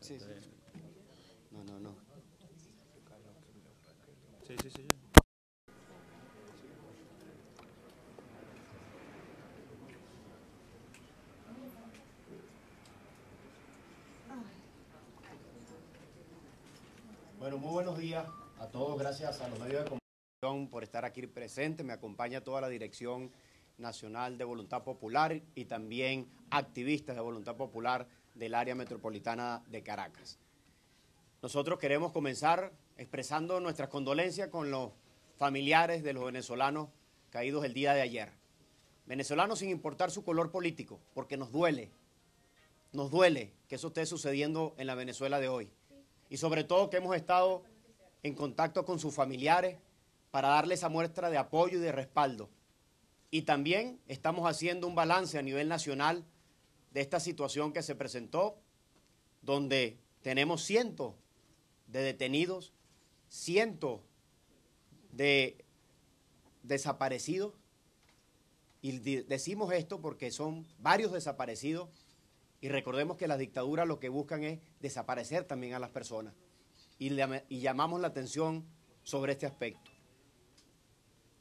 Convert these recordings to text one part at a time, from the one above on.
Sí, sí. No, no, no. Sí, sí, sí. Bueno, muy buenos días a todos. Gracias a los medios de comunicación por estar aquí presentes. Me acompaña toda la Dirección Nacional de Voluntad Popular y también activistas de Voluntad Popular del área metropolitana de Caracas. Nosotros queremos comenzar expresando nuestras condolencias con los familiares de los venezolanos caídos el día de ayer. Venezolanos sin importar su color político, porque nos duele que eso esté sucediendo en la Venezuela de hoy. Y sobre todo que hemos estado en contacto con sus familiares para darles esa muestra de apoyo y de respaldo. Y también estamos haciendo un balance a nivel nacional de esta situación que se presentó, donde tenemos cientos de detenidos, cientos de desaparecidos. Y decimos esto porque son varios desaparecidos. Y recordemos que las dictaduras lo que buscan es desaparecer también a las personas. Y llamamos la atención sobre este aspecto.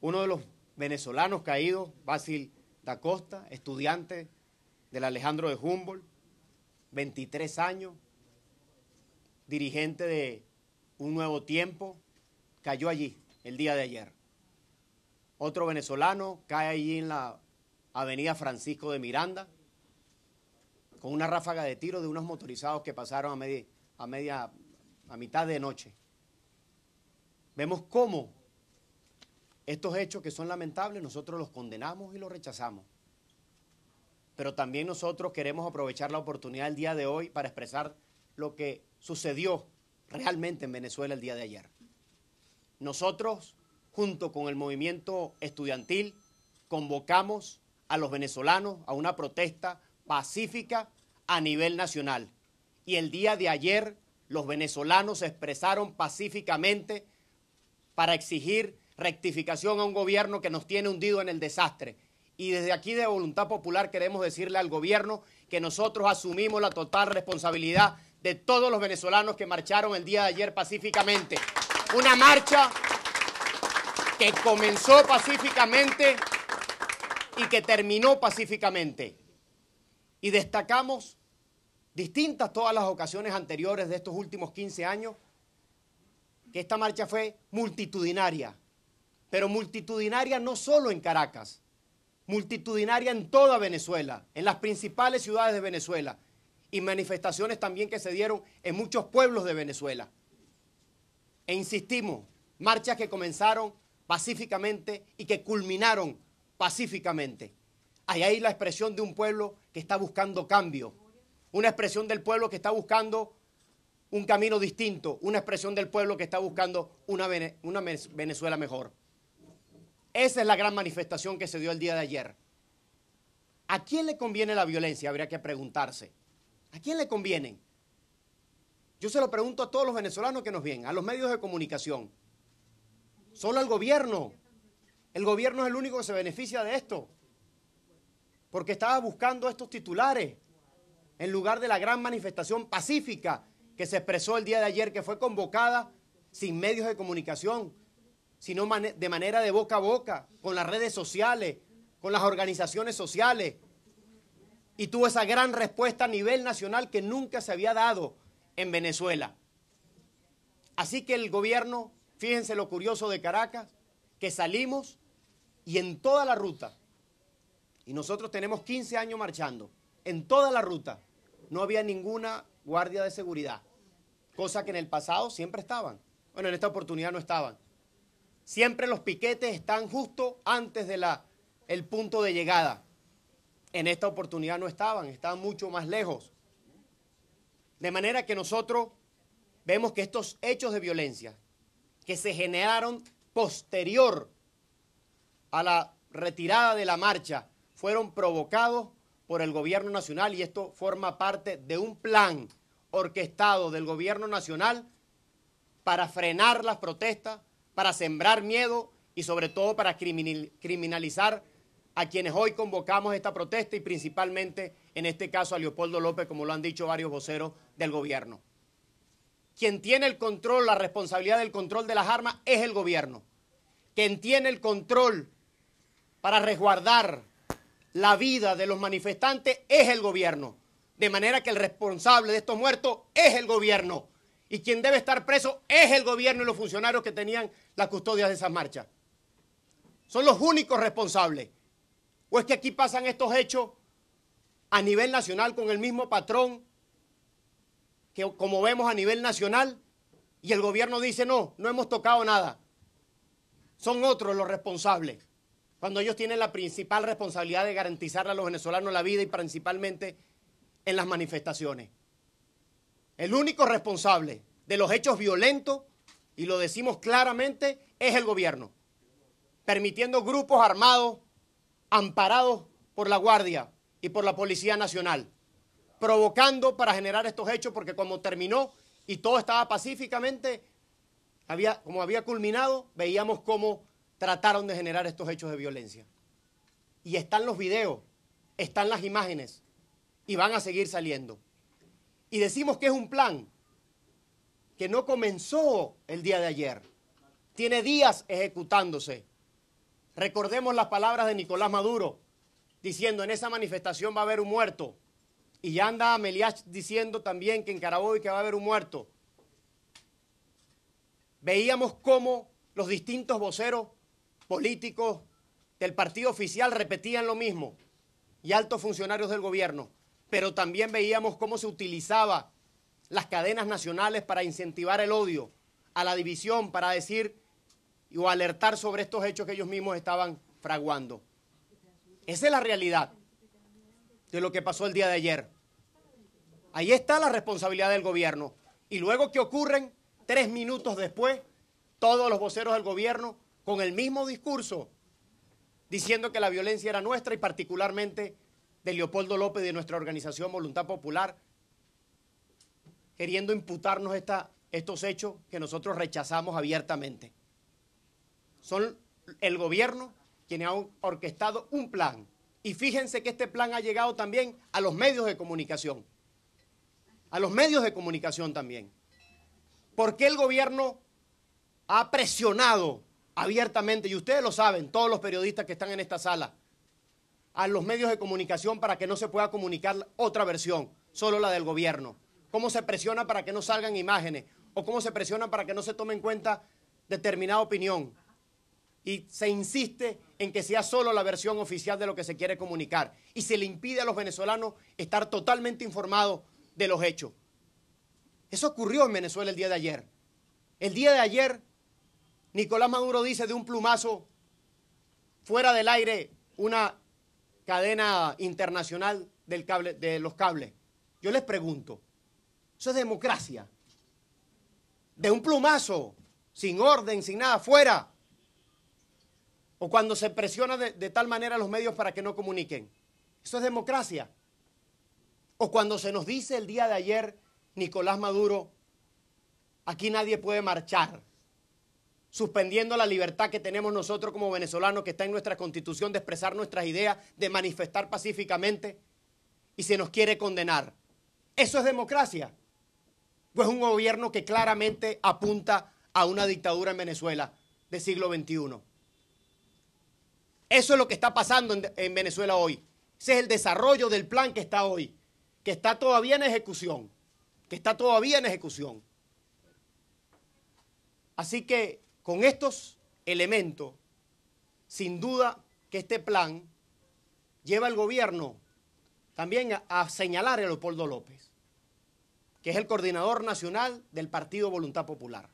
Uno de los venezolanos caídos, Basil da Costa, estudiante del Alejandro de Humboldt, 23 años, dirigente de Un Nuevo Tiempo, cayó allí el día de ayer. Otro venezolano cae allí en la avenida Francisco de Miranda, con una ráfaga de tiro de unos motorizados que pasaron a mitad de noche. Vemos cómo estos hechos que son lamentables nosotros los condenamos y los rechazamos. Pero también nosotros queremos aprovechar la oportunidad del día de hoy para expresar lo que sucedió realmente en Venezuela el día de ayer. Nosotros, junto con el movimiento estudiantil, convocamos a los venezolanos a una protesta pacífica a nivel nacional. Y el día de ayer los venezolanos se expresaron pacíficamente para exigir rectificación a un gobierno que nos tiene hundido en el desastre. Y desde aquí de Voluntad Popular queremos decirle al gobierno que nosotros asumimos la total responsabilidad de todos los venezolanos que marcharon el día de ayer pacíficamente. Una marcha que comenzó pacíficamente y que terminó pacíficamente. Y destacamos todas las ocasiones anteriores de estos últimos 15 años, que esta marcha fue multitudinaria, pero multitudinaria no solo en Caracas, multitudinaria en toda Venezuela, en las principales ciudades de Venezuela, y manifestaciones también que se dieron en muchos pueblos de Venezuela. E insistimos, marchas que comenzaron pacíficamente y que culminaron pacíficamente. Ahí hay la expresión de un pueblo que está buscando cambio, una expresión del pueblo que está buscando un camino distinto, una expresión del pueblo que está buscando una Venezuela mejor. Esa es la gran manifestación que se dio el día de ayer. ¿A quién le conviene la violencia? Habría que preguntarse. ¿A quién le conviene? Yo se lo pregunto a todos los venezolanos que nos ven, a los medios de comunicación. Solo al gobierno. El gobierno es el único que se beneficia de esto, porque estaba buscando estos titulares en lugar de la gran manifestación pacífica que se expresó el día de ayer, que fue convocada sin medios de comunicación, sino de manera de boca a boca, con las redes sociales, con las organizaciones sociales, y tuvo esa gran respuesta a nivel nacional que nunca se había dado en Venezuela. Así que el gobierno, fíjense lo curioso de Caracas, que salimos y en toda la ruta, y nosotros tenemos 15 años marchando, en toda la ruta no había ninguna guardia de seguridad, cosa que en el pasado siempre estaban. Bueno, en esta oportunidad no estaban. Siempre los piquetes están justo antes de el punto de llegada. En esta oportunidad no estaban mucho más lejos. De manera que nosotros vemos que estos hechos de violencia que se generaron posterior a la retirada de la marcha fueron provocados por el gobierno nacional, y esto forma parte de un plan orquestado del gobierno nacional para frenar las protestas, para sembrar miedo y sobre todo para criminalizar a quienes hoy convocamos esta protesta, y principalmente en este caso a Leopoldo López, como lo han dicho varios voceros del gobierno. quien tiene el control, la responsabilidad del control de las armas es el gobierno. Quien tiene el control para resguardar la vida de los manifestantes es el gobierno. De manera que el responsable de estos muertos es el gobierno. Y quien debe estar preso es el gobierno y los funcionarios que tenían la custodia de esas marchas. Son los únicos responsables. ¿O es que aquí pasan estos hechos a nivel nacional con el mismo patrón que como vemos a nivel nacional y el gobierno dice no hemos tocado nada? Son otros los responsables, cuando ellos tienen la principal responsabilidad de garantizarle a los venezolanos la vida y principalmente en las manifestaciones. El único responsable de los hechos violentos, y lo decimos claramente, es el gobierno, permitiendo grupos armados amparados por la Guardia y por la Policía Nacional, provocando para generar estos hechos, porque como terminó y todo estaba pacíficamente, como había culminado, veíamos cómo trataron de generar estos hechos de violencia. Y están los videos, están las imágenes, y van a seguir saliendo. Y decimos que es un plan que no comenzó el día de ayer, tiene días ejecutándose. Recordemos las palabras de Nicolás Maduro, diciendo en esa manifestación va a haber un muerto. Y ya anda Meliach diciendo también que en Carabobo que va a haber un muerto. Veíamos cómo los distintos voceros políticos del partido oficial repetían lo mismo, y altos funcionarios del gobierno, pero también veíamos cómo se utilizaba las cadenas nacionales para incentivar el odio, a la división, para decir o alertar sobre estos hechos que ellos mismos estaban fraguando. Esa es la realidad de lo que pasó el día de ayer. Ahí está la responsabilidad del gobierno. Y luego, ¿qué ocurren? 3 minutos después, todos los voceros del gobierno con el mismo discurso, diciendo que la violencia era nuestra y particularmente de Leopoldo López y de nuestra organización Voluntad Popular, queriendo imputarnos estos hechos que nosotros rechazamos abiertamente. Son el gobierno quienes han orquestado un plan. Y fíjense que este plan ha llegado también a los medios de comunicación. A los medios de comunicación también. ¿Por qué el gobierno ha presionado abiertamente, y ustedes lo saben, todos los periodistas que están en esta sala, a los medios de comunicación para que no se pueda comunicar otra versión, solo la del gobierno? ¿Cómo se presiona para que no salgan imágenes? ¿O cómo se presiona para que no se tome en cuenta determinada opinión? Y se insiste en que sea solo la versión oficial de lo que se quiere comunicar. Y se le impide a los venezolanos estar totalmente informados de los hechos. Eso ocurrió en Venezuela el día de ayer. El día de ayer, Nicolás Maduro dice de un plumazo, fuera del aire, una cadena internacional de los cables. Yo les pregunto, ¿eso es democracia? De un plumazo, sin orden, sin nada, fuera. O cuando se presiona de tal manera a los medios para que no comuniquen. ¿Eso es democracia? O cuando se nos dice el día de ayer, Nicolás Maduro, aquí nadie puede marchar, suspendiendo la libertad que tenemos nosotros como venezolanos, que está en nuestra Constitución, de expresar nuestras ideas, de manifestar pacíficamente, y se nos quiere condenar. ¿Eso es democracia? Pues un gobierno que claramente apunta a una dictadura en Venezuela del siglo XXI. Eso es lo que está pasando en Venezuela hoy. Ese es el desarrollo del plan que está hoy, que está todavía en ejecución, Así que con estos elementos, sin duda que este plan lleva al gobierno también a señalar a Leopoldo López, que es el coordinador nacional del Partido Voluntad Popular,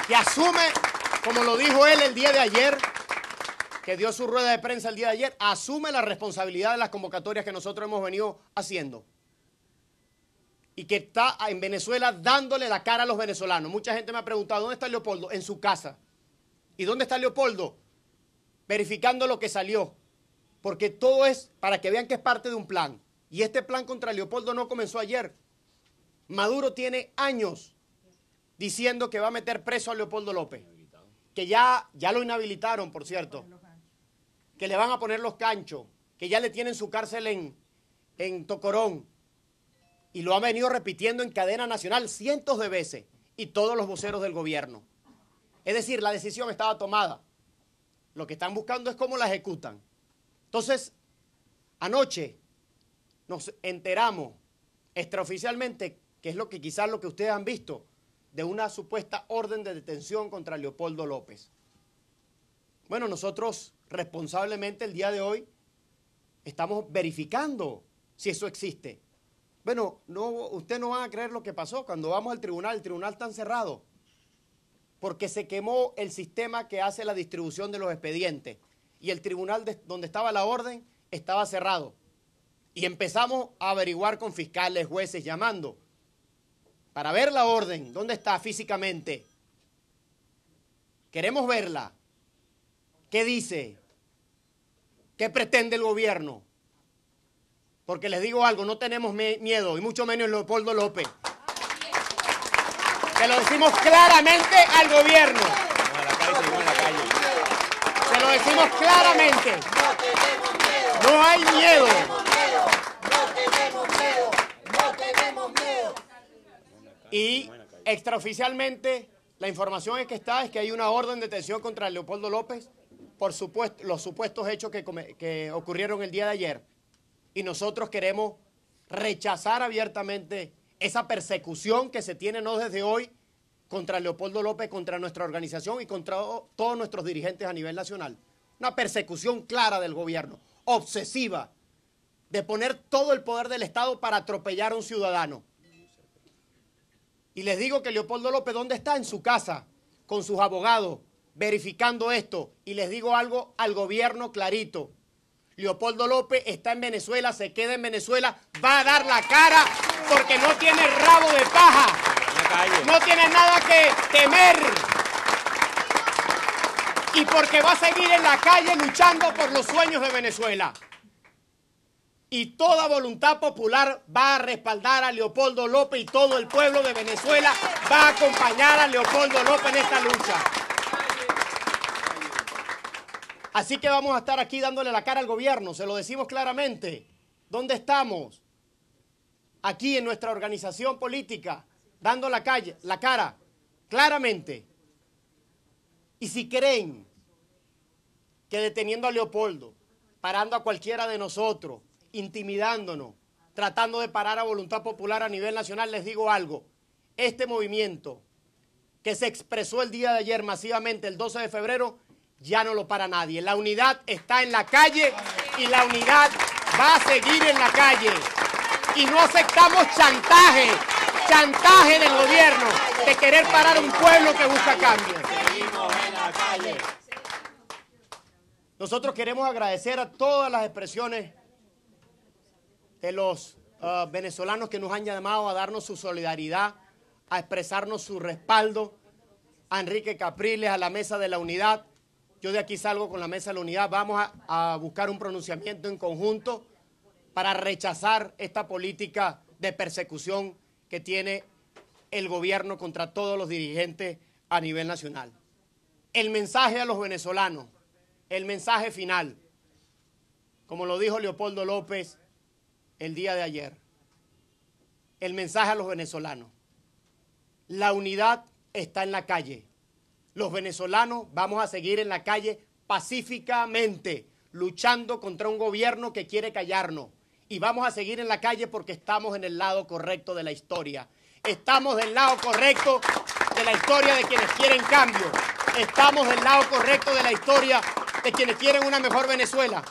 que asume, como lo dijo él el día de ayer, que dio su rueda de prensa el día de ayer, asume la responsabilidad de las convocatorias que nosotros hemos venido haciendo y que está en Venezuela dándole la cara a los venezolanos. Mucha gente me ha preguntado, ¿dónde está Leopoldo? En su casa. ¿Y dónde está Leopoldo? Verificando lo que salió, porque todo es para que vean que es parte de un plan. Y este plan contra Leopoldo no comenzó ayer. Maduro tiene años diciendo que va a meter preso a Leopoldo López, que ya lo inhabilitaron, por cierto, que le van a poner los canchos, que ya le tienen su cárcel en Tocorón, Y lo han venido repitiendo en cadena nacional cientos de veces y todos los voceros del gobierno. Es decir, la decisión estaba tomada. Lo que están buscando es cómo la ejecutan. Entonces, anoche nos enteramos extraoficialmente, que es lo que quizás lo que ustedes han visto, de una supuesta orden de detención contra Leopoldo López. Bueno, nosotros responsablemente el día de hoy estamos verificando si eso existe. Bueno, ustedes no van a creer lo que pasó. Cuando vamos al tribunal, el tribunal está cerrado porque se quemó el sistema que hace la distribución de los expedientes y el tribunal donde estaba la orden estaba cerrado. Y empezamos a averiguar con fiscales, jueces, llamando para ver la orden, dónde está físicamente. Queremos verla. ¿Qué dice? ¿Qué pretende el gobierno? Porque les digo algo, no tenemos miedo, y mucho menos Leopoldo López. Se lo decimos claramente al gobierno. Se lo decimos claramente. No hay miedo. Y extraoficialmente, la información es que hay una orden de detención contra Leopoldo López por los supuestos hechos que ocurrieron el día de ayer. Y nosotros queremos rechazar abiertamente esa persecución que se tiene no desde hoy contra Leopoldo López, contra nuestra organización y contra todos nuestros dirigentes a nivel nacional. Una persecución clara del gobierno, obsesiva, de poner todo el poder del Estado para atropellar a un ciudadano. Y les digo que Leopoldo López, ¿dónde está? En su casa, con sus abogados, verificando esto. Y les digo algo al gobierno clarito. Leopoldo López está en Venezuela, se queda en Venezuela, va a dar la cara porque no tiene rabo de paja, no tiene nada que temer y porque va a seguir en la calle luchando por los sueños de Venezuela. Y toda voluntad popular va a respaldar a Leopoldo López y todo el pueblo de Venezuela va a acompañar a Leopoldo López en esta lucha. Así que vamos a estar aquí dándole la cara al gobierno, se lo decimos claramente. ¿Dónde estamos? Aquí en nuestra organización política, dando la cara, claramente. Y si creen que deteniendo a Leopoldo, parando a cualquiera de nosotros, intimidándonos, tratando de parar a voluntad popular a nivel nacional, les digo algo. Este movimiento que se expresó el día de ayer masivamente, el 12 de febrero, ya no lo para nadie. La unidad está en la calle y la unidad va a seguir en la calle. Y no aceptamos chantaje del gobierno de querer parar a un pueblo que busca cambio. Nosotros queremos agradecer a todas las expresiones de los venezolanos que nos han llamado a darnos su solidaridad, a expresarnos su respaldo, a Enrique Capriles, a la Mesa de la Unidad. Yo de aquí salgo con la Mesa de la Unidad. Vamos a buscar un pronunciamiento en conjunto para rechazar esta política de persecución que tiene el gobierno contra todos los dirigentes a nivel nacional. El mensaje a los venezolanos, el mensaje final, como lo dijo Leopoldo López el día de ayer, el mensaje a los venezolanos. La unidad está en la calle. Los venezolanos vamos a seguir en la calle pacíficamente, luchando contra un gobierno que quiere callarnos. Y vamos a seguir en la calle porque estamos en el lado correcto de la historia. Estamos del lado correcto de la historia de quienes quieren cambio. Estamos del lado correcto de la historia de quienes quieren una mejor Venezuela.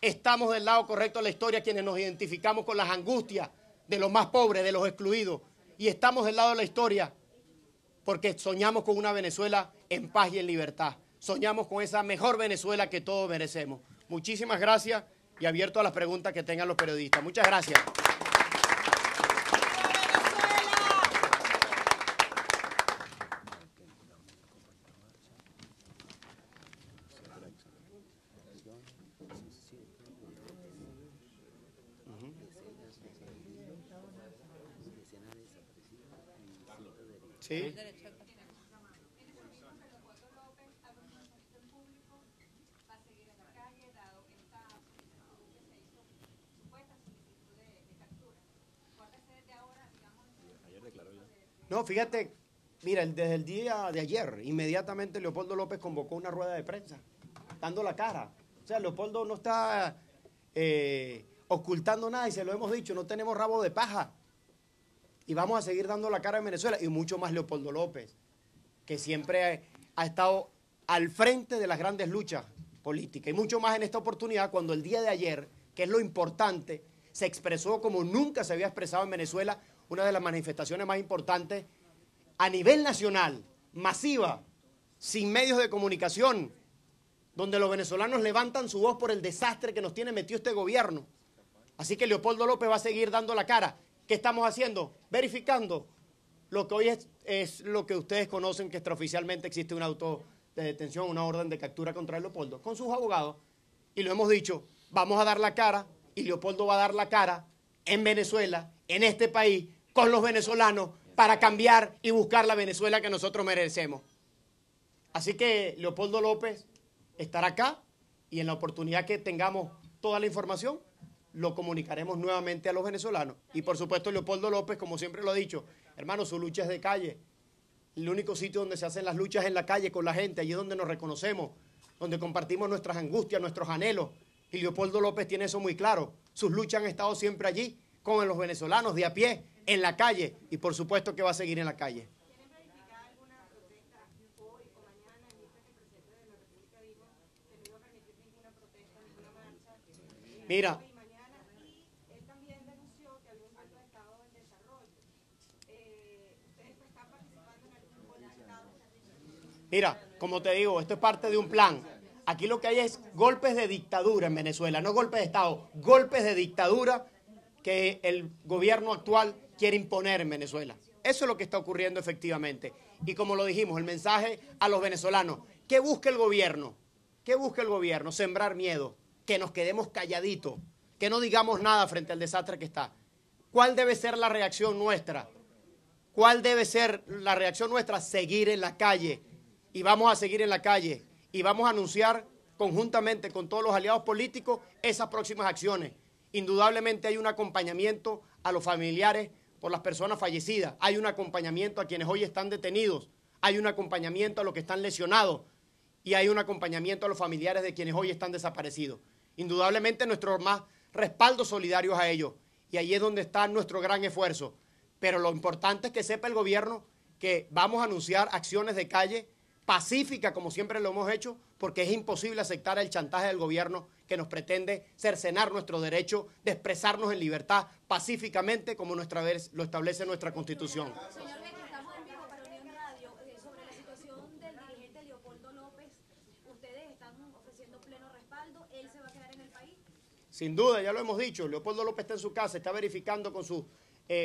Estamos del lado correcto de la historia quienes nos identificamos con las angustias de los más pobres, de los excluidos. Y estamos del lado de la historia porque soñamos con una Venezuela en paz y en libertad. Soñamos con esa mejor Venezuela que todos merecemos. Muchísimas gracias y abierto a las preguntas que tengan los periodistas. Muchas gracias. Sí. No, fíjate, mira, desde el día de ayer, inmediatamente Leopoldo López convocó una rueda de prensa, dando la cara. O sea, Leopoldo no está ocultando nada y se lo hemos dicho, no tenemos rabo de paja. Y vamos a seguir dando la cara en Venezuela y mucho más Leopoldo López, que siempre ha estado al frente de las grandes luchas políticas y mucho más en esta oportunidad cuando el día de ayer, que es lo importante, se expresó como nunca se había expresado en Venezuela, una de las manifestaciones más importantes a nivel nacional, masiva, sin medios de comunicación, donde los venezolanos levantan su voz por el desastre que nos tiene metido este gobierno. Así que Leopoldo López va a seguir dando la cara. ¿Qué estamos haciendo? Verificando lo que hoy es lo que ustedes conocen, que extraoficialmente existe un auto de detención, una orden de captura contra Leopoldo, con sus abogados. Y lo hemos dicho, vamos a dar la cara, y Leopoldo va a dar la cara en Venezuela, en este país, con los venezolanos, para cambiar y buscar la Venezuela que nosotros merecemos. Así que Leopoldo López estará acá, y en la oportunidad que tengamos toda la información, lo comunicaremos nuevamente a los venezolanos. Y por supuesto Leopoldo López, como siempre lo ha dicho, hermano, su lucha es de calle. El único sitio donde se hacen las luchas es en la calle con la gente, allí es donde nos reconocemos, donde compartimos nuestras angustias, nuestros anhelos. Y Leopoldo López tiene eso muy claro. Sus luchas han estado siempre allí, con los venezolanos de a pie, en la calle, y por supuesto que va a seguir en la calle. ¿Tienen planificada alguna protesta hoy o mañana, en vista que el presidente de la República dijo que no iba a permitir ninguna protesta, ninguna marcha? Mira, Hoy y mañana, y él también denunció que había un golpe de Estado en desarrollo. ¿Ustedes están participando en algún golpe de Estado? mira, como te digo, esto es parte de un plan. Aquí lo que hay es golpes de dictadura en Venezuela, no golpes de Estado, golpes de dictadura que el gobierno actual quiere imponer en Venezuela. Eso es lo que está ocurriendo efectivamente. Y como lo dijimos, el mensaje a los venezolanos, ¿qué busca el gobierno? ¿Qué busca el gobierno? Sembrar miedo, que nos quedemos calladitos, que no digamos nada frente al desastre que está. ¿Cuál debe ser la reacción nuestra? ¿Cuál debe ser la reacción nuestra? Seguir en la calle. Y vamos a seguir en la calle. Y vamos a anunciar conjuntamente con todos los aliados políticos esas próximas acciones. Indudablemente hay un acompañamiento a los familiares por las personas fallecidas, hay un acompañamiento a quienes hoy están detenidos, hay un acompañamiento a los que están lesionados y hay un acompañamiento a los familiares de quienes hoy están desaparecidos. Indudablemente nuestro más respaldo solidario a ellos, y ahí es donde está nuestro gran esfuerzo. Pero lo importante es que sepa el gobierno que vamos a anunciar acciones de calle pacífica, como siempre lo hemos hecho, porque es imposible aceptar el chantaje del gobierno que nos pretende cercenar nuestro derecho de expresarnos en libertad pacíficamente, como lo establece nuestra Constitución. Señor Beto, estamos en vivo para Unión Radio. Sobre la situación del dirigente Leopoldo López, ¿ustedes están ofreciendo pleno respaldo? ¿Él se va a quedar en el país? Sin duda, ya lo hemos dicho, Leopoldo López está en su casa, está verificando con sus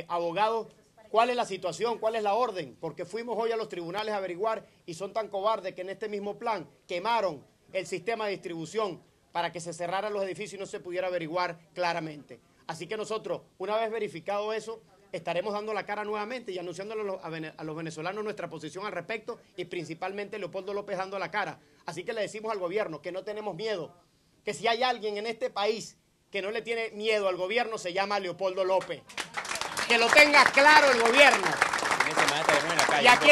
abogados cuál es la situación, cuál es la orden, porque fuimos hoy a los tribunales a averiguar y son tan cobardes que en este mismo plan quemaron el sistema de distribución para que se cerraran los edificios y no se pudiera averiguar claramente. Así que nosotros, una vez verificado eso, estaremos dando la cara nuevamente y anunciándole a los venezolanos nuestra posición al respecto, y principalmente Leopoldo López dando la cara. Así que le decimos al gobierno que no tenemos miedo, que si hay alguien en este país que no le tiene miedo al gobierno, se llama Leopoldo López. Que lo tenga claro el gobierno. Y aquí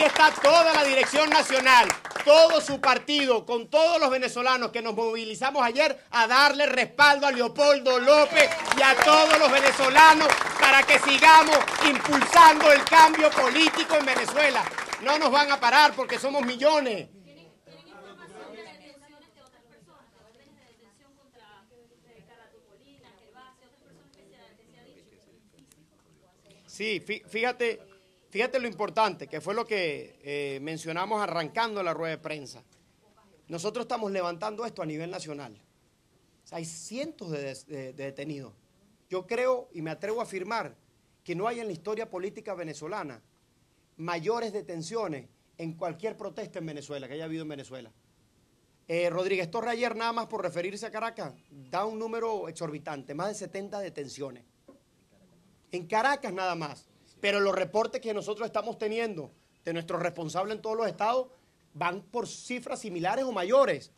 está toda la dirección nacional, todo su partido, con todos los venezolanos que nos movilizamos ayer a darle respaldo a Leopoldo López y a todos los venezolanos para que sigamos impulsando el cambio político en Venezuela. No nos van a parar porque somos millones. ¿Tienen información de detenciones de otras personas, de órdenes de detención contra Caratupolina, Gervasio, otras personas que se ha dicho? Sí, fíjate lo importante, que fue lo que mencionamos arrancando la rueda de prensa. Nosotros estamos levantando esto a nivel nacional. O sea, hay cientos de detenidos. Yo creo y me atrevo a afirmar que no hay en la historia política venezolana mayores detenciones en cualquier protesta en Venezuela, que haya habido en Venezuela. Rodríguez Torres ayer, nada más por referirse a Caracas, da un número exorbitante, más de 70 detenciones. En Caracas nada más. Pero los reportes que nosotros estamos teniendo de nuestros responsables en todos los estados van por cifras similares o mayores.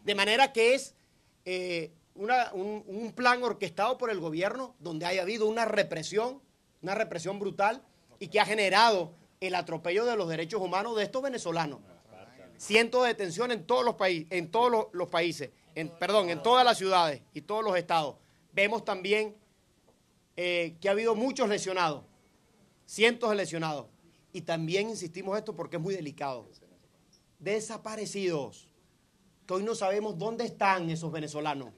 De manera que es un plan orquestado por el gobierno donde haya habido una represión brutal y que ha generado el atropello de los derechos humanos de estos venezolanos. Cientos de detenciones en todos los países, en todas las ciudades y todos los estados. Vemos también que ha habido muchos lesionados, cientos de lesionados. Y también insistimos esto porque es muy delicado. Desaparecidos, que hoy no sabemos dónde están esos venezolanos.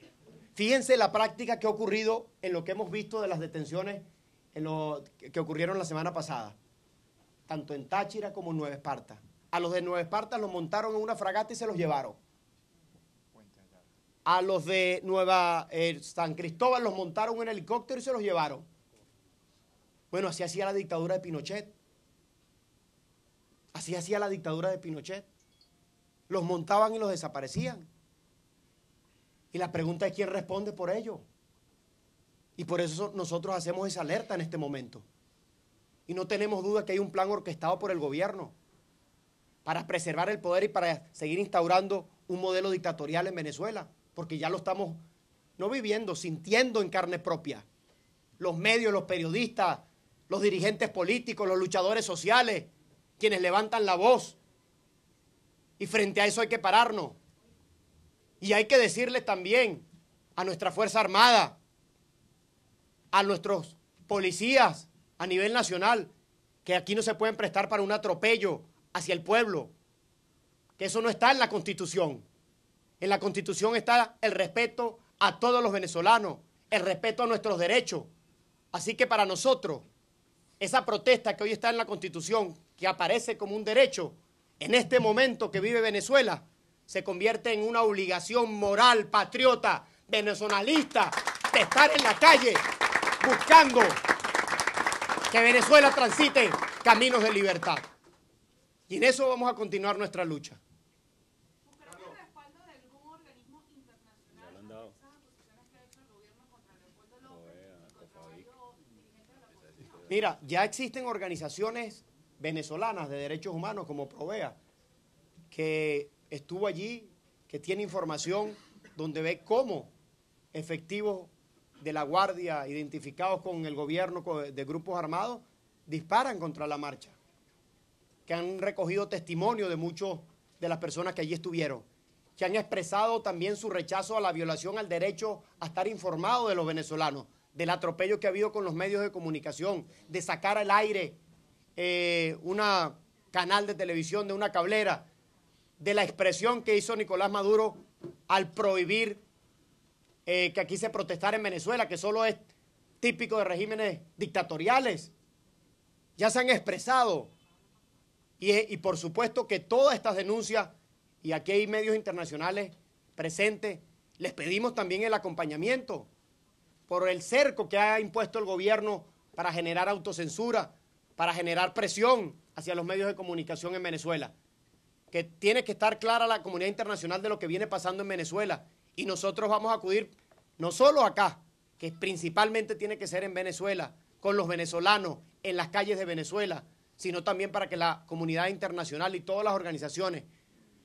Fíjense la práctica que ha ocurrido en lo que hemos visto de las detenciones que ocurrieron la semana pasada, tanto en Táchira como en Nueva Esparta. A los de Nueva Esparta los montaron en una fragata y se los llevaron. A los de San Cristóbal los montaron en un helicóptero y se los llevaron. Bueno, así hacía la dictadura de Pinochet. Así hacía la dictadura de Pinochet. Los montaban y los desaparecían. Y la pregunta es quién responde por ello. Y por eso nosotros hacemos esa alerta en este momento. Y no tenemos duda que hay un plan orquestado por el gobierno para preservar el poder y para seguir instaurando un modelo dictatorial en Venezuela, porque ya lo estamos no viviendo, sintiendo en carne propia. Los medios, los periodistas, los dirigentes políticos, los luchadores sociales, quienes levantan la voz. Y frente a eso hay que pararnos. Y hay que decirle también a nuestra Fuerza Armada, a nuestros policías a nivel nacional, que aquí no se pueden prestar para un atropello hacia el pueblo, que eso no está en la Constitución. En la Constitución está el respeto a todos los venezolanos, el respeto a nuestros derechos. Así que para nosotros, esa protesta que hoy está en la Constitución, que aparece como un derecho, en este momento que vive Venezuela, se convierte en una obligación moral, patriota, venezolista, de estar en la calle buscando que Venezuela transite caminos de libertad. Y en eso vamos a continuar nuestra lucha. ¿Buscarán el respaldo de algún organismo internacional a esas acusaciones que ha hecho el gobierno contra Leopoldo López y contra varios dirigentes de la oposición? Mira, ya existen organizaciones venezolanas de derechos humanos como Provea, que estuvo allí, que tiene información donde ve cómo efectivos de la Guardia identificados con el gobierno de grupos armados disparan contra la marcha, que han recogido testimonio de muchas de las personas que allí estuvieron, que han expresado también su rechazo a la violación al derecho a estar informado de los venezolanos, del atropello que ha habido con los medios de comunicación, de sacar al aire una canal de televisión de una cablera, de la expresión que hizo Nicolás Maduro al prohibir que aquí se protestara en Venezuela, que solo es típico de regímenes dictatoriales. Ya se han expresado. Y por supuesto que todas estas denuncias, y aquí hay medios internacionales presentes, les pedimos también el acompañamiento por el cerco que ha impuesto el gobierno para generar autocensura, para generar presión hacia los medios de comunicación en Venezuela. Que tiene que estar clara la comunidad internacional de lo que viene pasando en Venezuela. Y nosotros vamos a acudir no solo acá, que principalmente tiene que ser en Venezuela, con los venezolanos, en las calles de Venezuela, sino también para que la comunidad internacional y todas las organizaciones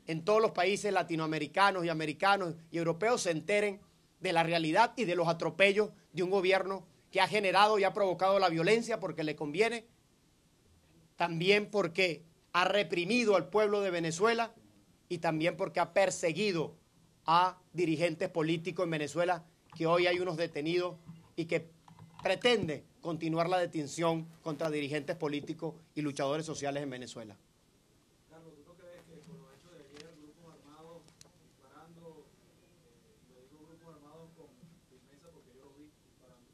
en todos los países latinoamericanos y americanos y europeos se enteren de la realidad y de los atropellos de un gobierno que ha generado y ha provocado la violencia porque le conviene, también porque ha reprimido al pueblo de Venezuela y también porque ha perseguido a dirigentes políticos en Venezuela, que hoy hay unos detenidos y que pretende continuar la detención contra dirigentes políticos y luchadores sociales en Venezuela. Carlos, ¿tú no crees que por los hechos de ayer grupos armados disparando, yo digo grupos armados con firmeza porque yo los vi disparando,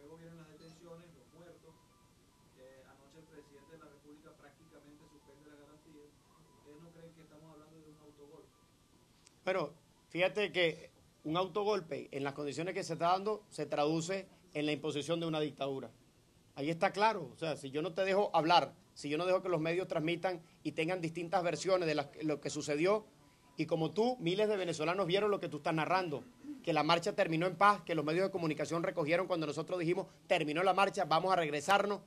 luego vienen las detenciones, los muertos, anoche el presidente de la República prácticamente suspende la garantía, ¿ustedes no creen que estamos hablando de un autogolpe? Bueno, fíjate que un autogolpe en las condiciones que se está dando se traduce en la imposición de una dictadura. Ahí está claro. O sea, si yo no te dejo hablar, si yo no dejo que los medios transmitan y tengan distintas versiones de lo que sucedió, y como tú, miles de venezolanos vieron lo que tú estás narrando, que la marcha terminó en paz, que los medios de comunicación recogieron cuando nosotros dijimos, terminó la marcha, vamos a regresarnos.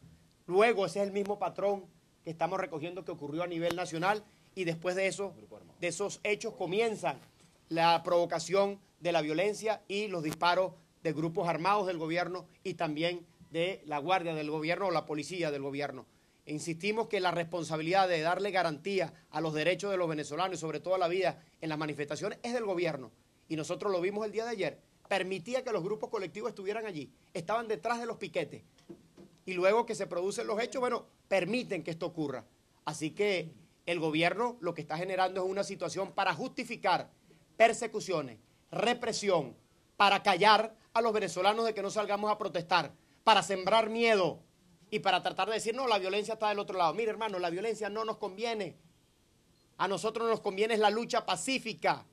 Luego ese es el mismo patrón que estamos recogiendo que ocurrió a nivel nacional, y después de eso, de esos hechos comienzan la provocación de la violencia y los disparos de grupos armados del gobierno y también de la Guardia del Gobierno o la Policía del Gobierno. Insistimos que la responsabilidad de darle garantía a los derechos de los venezolanos y sobre todo a la vida en las manifestaciones es del gobierno. Y nosotros lo vimos el día de ayer. Permitía que los grupos colectivos estuvieran allí. Estaban detrás de los piquetes. Y luego que se producen los hechos, bueno, permiten que esto ocurra. Así que el gobierno lo que está generando es una situación para justificar persecuciones, represión, para callar a los venezolanos de que no salgamos a protestar, para sembrar miedo y para tratar de decir, no, la violencia está del otro lado. Mire, hermano, la violencia no nos conviene. A nosotros nos conviene es la lucha pacífica,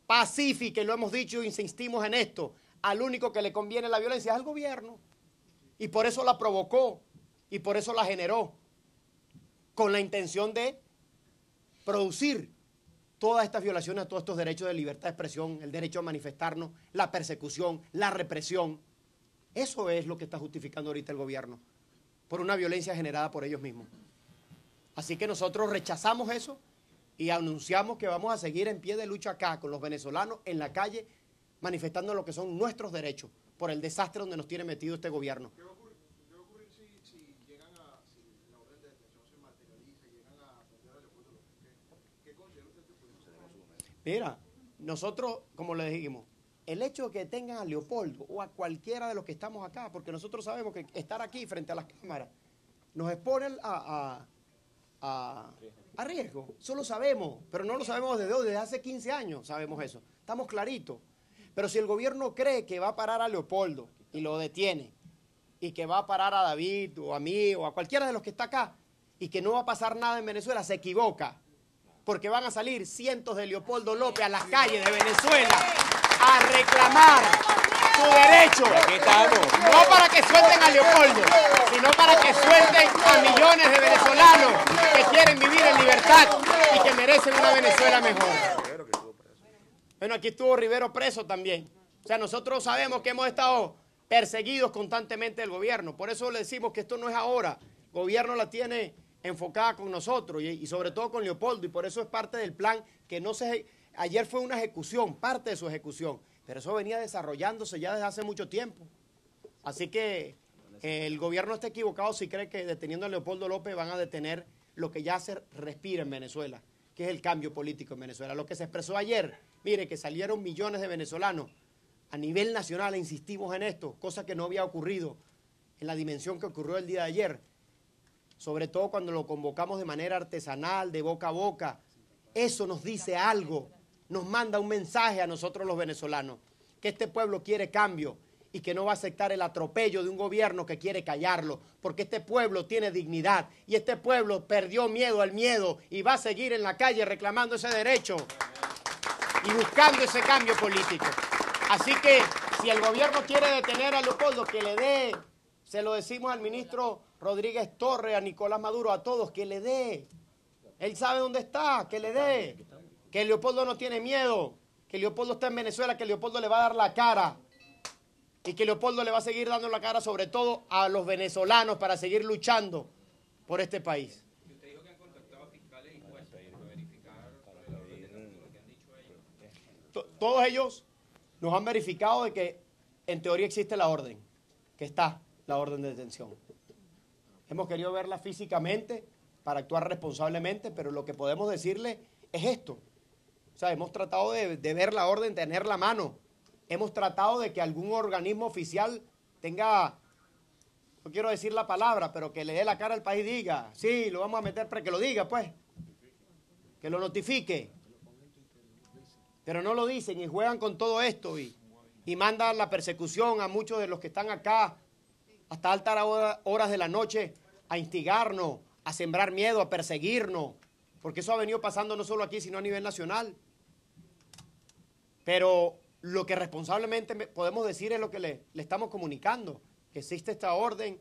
y lo hemos dicho e insistimos en esto. Al único que le conviene la violencia es al gobierno. Y por eso la provocó y por eso la generó, con la intención de producir todas estas violaciones a todos estos derechos de libertad de expresión, el derecho a manifestarnos, la persecución, la represión. Eso es lo que está justificando ahorita el gobierno, por una violencia generada por ellos mismos. Así que nosotros rechazamos eso y anunciamos que vamos a seguir en pie de lucha acá con los venezolanos en la calle, manifestando lo que son nuestros derechos por el desastre donde nos tiene metido este gobierno. ¿Qué va a ocurrir si llegan si la orden de detención se materializa y llegan a prender a Leopoldo López? ¿Qué considera usted que puede suceder? Mira, nosotros, como le dijimos, el hecho de que tengan a Leopoldo o a cualquiera de los que estamos acá, porque nosotros sabemos que estar aquí frente a las cámaras nos expone a riesgo. Eso lo sabemos, pero no lo sabemos desde hace 15 años, sabemos eso. Estamos claritos. Pero si el gobierno cree que va a parar a Leopoldo y lo detiene, y que va a parar a David o a mí o a cualquiera de los que está acá, y que no va a pasar nada en Venezuela, se equivoca. Porque van a salir cientos de Leopoldo López a las calles de Venezuela a reclamar su derecho. Aquí estamos. No para que suelten a Leopoldo, sino para que suelten a millones de venezolanos que quieren vivir en libertad y que merecen una Venezuela mejor. Bueno, aquí estuvo Rivero preso también. O sea, nosotros sabemos que hemos estado perseguidos constantemente del gobierno. Por eso le decimos que esto no es ahora. El gobierno la tiene enfocada con nosotros y sobre todo con Leopoldo. Y por eso es parte del plan que no se... Ayer fue una ejecución, parte de su ejecución. Pero eso venía desarrollándose ya desde hace mucho tiempo. Así que el gobierno está equivocado si cree que deteniendo a Leopoldo López van a detener lo que ya se respira en Venezuela, que es el cambio político en Venezuela. Lo que se expresó ayer, mire, que salieron millones de venezolanos a nivel nacional, insistimos en esto, cosa que no había ocurrido en la dimensión que ocurrió el día de ayer, sobre todo cuando lo convocamos de manera artesanal, de boca a boca. Eso nos dice algo, nos manda un mensaje a nosotros los venezolanos, que este pueblo quiere cambio y que no va a aceptar el atropello de un gobierno que quiere callarlo, porque este pueblo tiene dignidad y este pueblo perdió miedo al miedo y va a seguir en la calle reclamando ese derecho y buscando ese cambio político. Así que si el gobierno quiere detener a Leopoldo, que le dé, se lo decimos al ministro Rodríguez Torres, a Nicolás Maduro, a todos, que le dé. Él sabe dónde está, que le dé. Que Leopoldo no tiene miedo, que Leopoldo está en Venezuela, que Leopoldo le va a dar la cara. Y que Leopoldo le va a seguir dando la cara sobre todo a los venezolanos para seguir luchando por este país. Usted dijo que han contactado a fiscales y jueces para verificar lo que han dicho ellos. Todos ellos nos han verificado de que en teoría existe la orden, que está la orden de detención. Hemos querido verla físicamente para actuar responsablemente, pero lo que podemos decirle es esto. O sea, hemos tratado de ver la orden, tener la mano. Hemos tratado de que algún organismo oficial tenga, no quiero decir la palabra, pero que le dé la cara al país y diga, sí, lo vamos a meter para que lo diga, pues. Que lo notifique. Pero no lo dicen y juegan con todo esto y mandan la persecución a muchos de los que están acá hasta altas horas de la noche a instigarnos, a sembrar miedo, a perseguirnos, porque eso ha venido pasando no solo aquí, sino a nivel nacional. Pero lo que responsablemente podemos decir es lo que le estamos comunicando, que existe esta orden,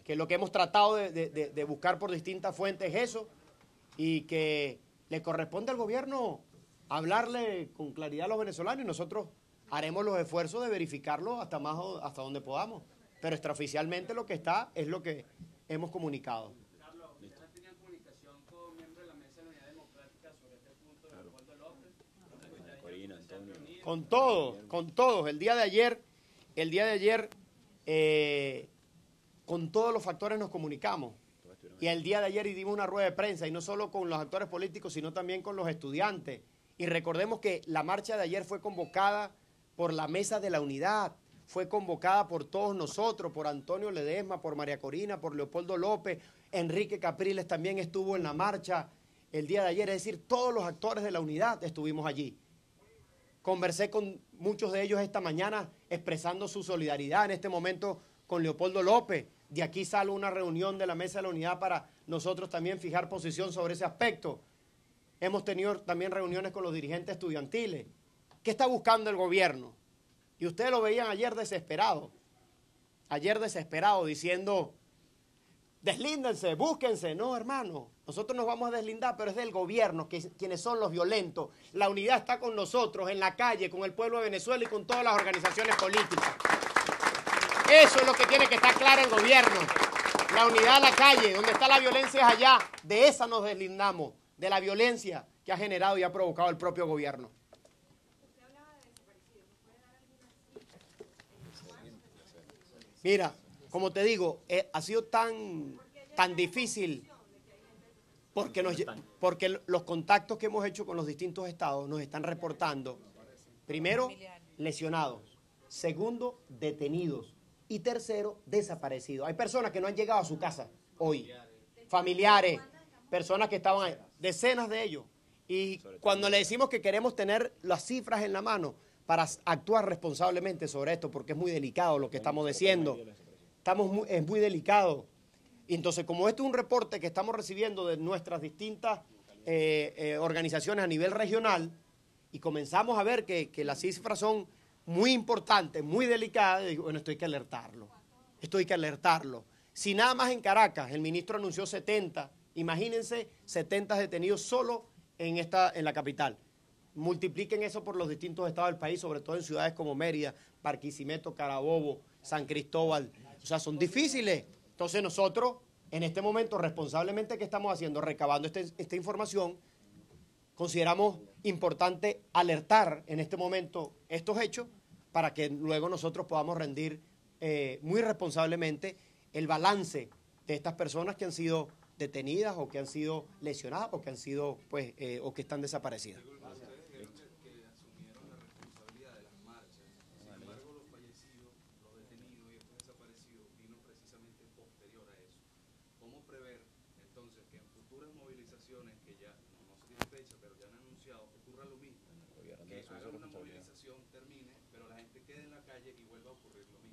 que lo que hemos tratado de buscar por distintas fuentes es eso, y que le corresponde al gobierno hablarle con claridad a los venezolanos y nosotros haremos los esfuerzos de verificarlo hasta donde podamos. Pero extraoficialmente lo que está es lo que hemos comunicado. Carlos, ¿ustedes tenían comunicación con miembros de la Mesa de la Unidad Democrática sobre este punto de Leopoldo López? Corina, Antonio. Con todos. El día de ayer con todos los factores nos comunicamos. Y el día de ayer dimos una rueda de prensa, y no solo con los actores políticos, sino también con los estudiantes. Y recordemos que la marcha de ayer fue convocada por la Mesa de la Unidad, fue convocada por todos nosotros, por Antonio Ledesma, por María Corina, por Leopoldo López, Enrique Capriles también estuvo en la marcha el día de ayer, es decir, todos los actores de la unidad estuvimos allí. Conversé con muchos de ellos esta mañana expresando su solidaridad en este momento con Leopoldo López. De aquí sale una reunión de la Mesa de la Unidad para nosotros también fijar posición sobre ese aspecto. Hemos tenido también reuniones con los dirigentes estudiantiles. ¿Qué está buscando el gobierno? Y ustedes lo veían ayer desesperado diciendo, deslíndense, búsquense. No, hermano, nosotros nos vamos a deslindar, pero es del gobierno, quienes son los violentos. La unidad está con nosotros, en la calle, con el pueblo de Venezuela y con todas las organizaciones políticas. Eso es lo que tiene que estar claro el gobierno. La unidad en la calle, donde está la violencia es allá. De esa nos deslindamos, de la violencia que ha generado y ha provocado el propio gobierno. Mira, como te digo, ha sido tan difícil porque los contactos que hemos hecho con los distintos estados nos están reportando, primero, lesionados, segundo, detenidos y tercero, desaparecidos. Hay personas que no han llegado a su casa hoy, familiares, personas que estaban ahí, decenas de ellos. Y cuando le decimos que queremos tener las cifras en la mano para actuar responsablemente sobre esto, porque es muy delicado lo que estamos diciendo, es muy delicado. Y entonces, como esto es un reporte que estamos recibiendo de nuestras distintas organizaciones a nivel regional, y comenzamos a ver que las cifras son muy importantes, muy delicadas, digo, bueno, esto hay que alertarlo. Si nada más en Caracas el ministro anunció 70, imagínense 70 detenidos solo en la capital. Multipliquen eso por los distintos estados del país, sobre todo en ciudades como Mérida, Barquisimeto, Carabobo, San Cristóbal. O sea, son difíciles. Entonces nosotros, en este momento, responsablemente, ¿qué estamos haciendo? Recabando esta información, consideramos importante alertar en este momento estos hechos para que luego nosotros podamos rendir muy responsablemente el balance de estas personas que han sido detenidas o que han sido lesionadas o que han sido, pues, o que están desaparecidas.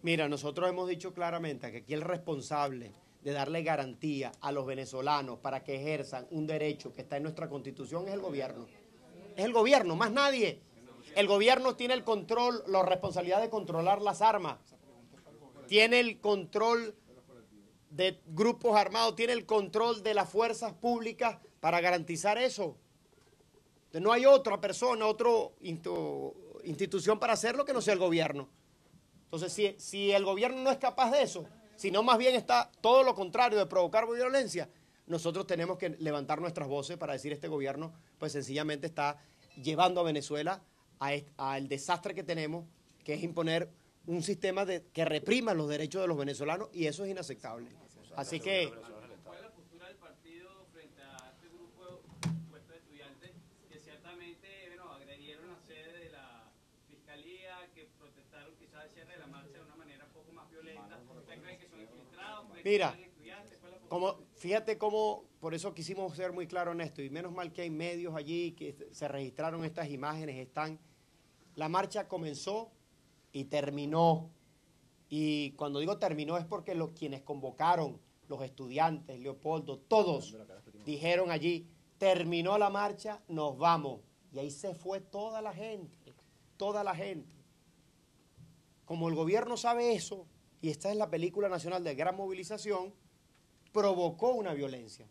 Mira, nosotros hemos dicho claramente que aquí el responsable de darle garantía a los venezolanos para que ejerzan un derecho que está en nuestra Constitución es el gobierno. Es el gobierno, más nadie. El gobierno tiene el control, la responsabilidad de controlar las armas. Tiene el control de grupos armados, tiene el control de las fuerzas públicas para garantizar eso. No hay otra persona, otra institución para hacerlo que no sea el gobierno. Entonces, si el gobierno no es capaz de eso, sino más bien está todo lo contrario de provocar violencia, nosotros tenemos que levantar nuestras voces para decir este gobierno, pues sencillamente está llevando a Venezuela al desastre que tenemos, que es imponer un sistema que reprima los derechos de los venezolanos, y eso es inaceptable. Así que... ¿Cuál es la postura del partido frente a este grupo supuesto de estudiantes que ciertamente agredieron la sede de la Fiscalía, que protestaron quizás el cierre de la marcha de una manera un poco más violenta? ¿Ustedes creen que son infiltrados? Mira, fíjate cómo, por eso quisimos ser muy claros en esto, y menos mal que hay medios allí que se registraron estas imágenes, la marcha comenzó y terminó, y cuando digo terminó es porque quienes convocaron, los estudiantes, Leopoldo, todos dijeron allí, terminó la marcha, nos vamos, y ahí se fue toda la gente. Como el gobierno sabe eso, y esta es la película nacional de gran movilización, provocó una violencia.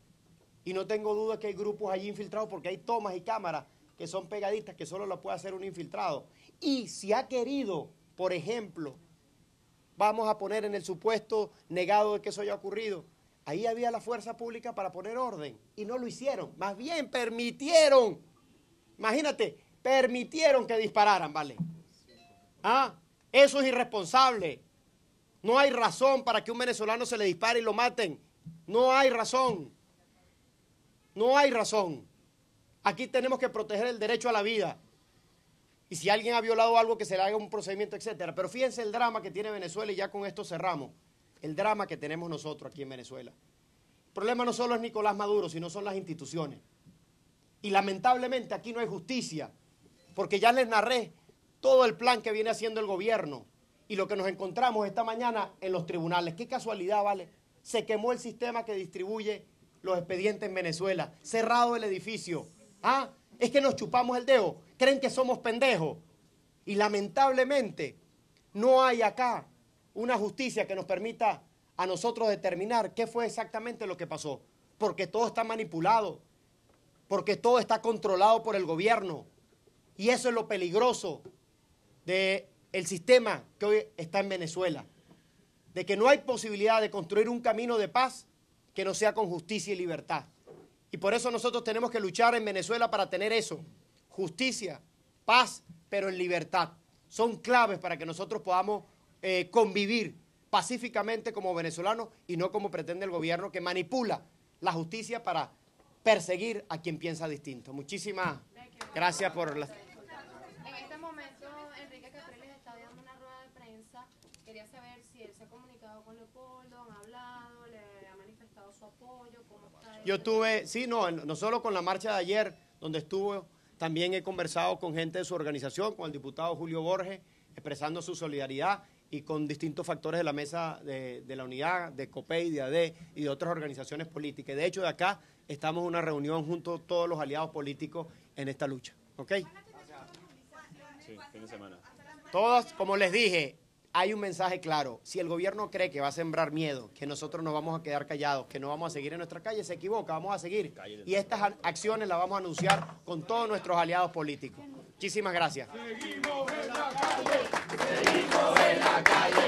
Y no tengo duda que hay grupos allí infiltrados porque hay tomas y cámaras que son pegaditas que solo las puede hacer un infiltrado. Y si ha querido, por ejemplo, vamos a poner en el supuesto negado de que eso haya ocurrido, ahí había la fuerza pública para poner orden y no lo hicieron. Más bien permitieron, imagínate, permitieron que dispararan, ¿vale? Eso es irresponsable. No hay razón para que un venezolano se le dispare y lo maten. No hay razón. No hay razón. Aquí tenemos que proteger el derecho a la vida. Y si alguien ha violado algo, que se le haga un procedimiento, etcétera. Pero fíjense el drama que tiene Venezuela, y ya con esto cerramos. El drama que tenemos nosotros aquí en Venezuela. El problema no solo es Nicolás Maduro, sino son las instituciones. Y lamentablemente aquí no hay justicia, porque ya les narré todo el plan que viene haciendo el gobierno y lo que nos encontramos esta mañana en los tribunales. Qué casualidad, ¿vale? Se quemó el sistema que distribuye los expedientes en Venezuela, cerrado el edificio. Ah, es que nos chupamos el dedo, creen que somos pendejos. Y lamentablemente no hay acá una justicia que nos permita a nosotros determinar qué fue exactamente lo que pasó. Porque todo está manipulado, porque todo está controlado por el gobierno. Y eso es lo peligroso del sistema que hoy está en Venezuela. De que no hay posibilidad de construir un camino de paz que no sea con justicia y libertad. Y por eso nosotros tenemos que luchar en Venezuela para tener eso. Justicia, paz, pero en libertad. Son claves para que nosotros podamos convivir pacíficamente como venezolanos y no como pretende el gobierno, que manipula la justicia para perseguir a quien piensa distinto. Muchísimas gracias por la... En este momento, Enrique Capriles está dando una rueda de prensa. Quería saber si él se ha comunicado con Leopoldo, han hablado, le ha manifestado su apoyo, cómo está. Yo tuve, sí, no solo con la marcha de ayer, donde estuvo, también he conversado con gente de su organización, con el diputado Julio Borges, expresando su solidaridad, y con distintos factores de la mesa de la unidad, de COPEI, de AD y de otras organizaciones políticas. De hecho, de acá estamos en una reunión junto a todos los aliados políticos en esta lucha. ¿Ok? Sí, fin de semana. Todos, como les dije, hay un mensaje claro. Si el gobierno cree que va a sembrar miedo, que nosotros nos vamos a quedar callados, que no vamos a seguir en nuestra calle, se equivoca, vamos a seguir. Y estas acciones las vamos a anunciar con todos nuestros aliados políticos. Muchísimas gracias. Seguimos en la calle. Seguimos en la calle.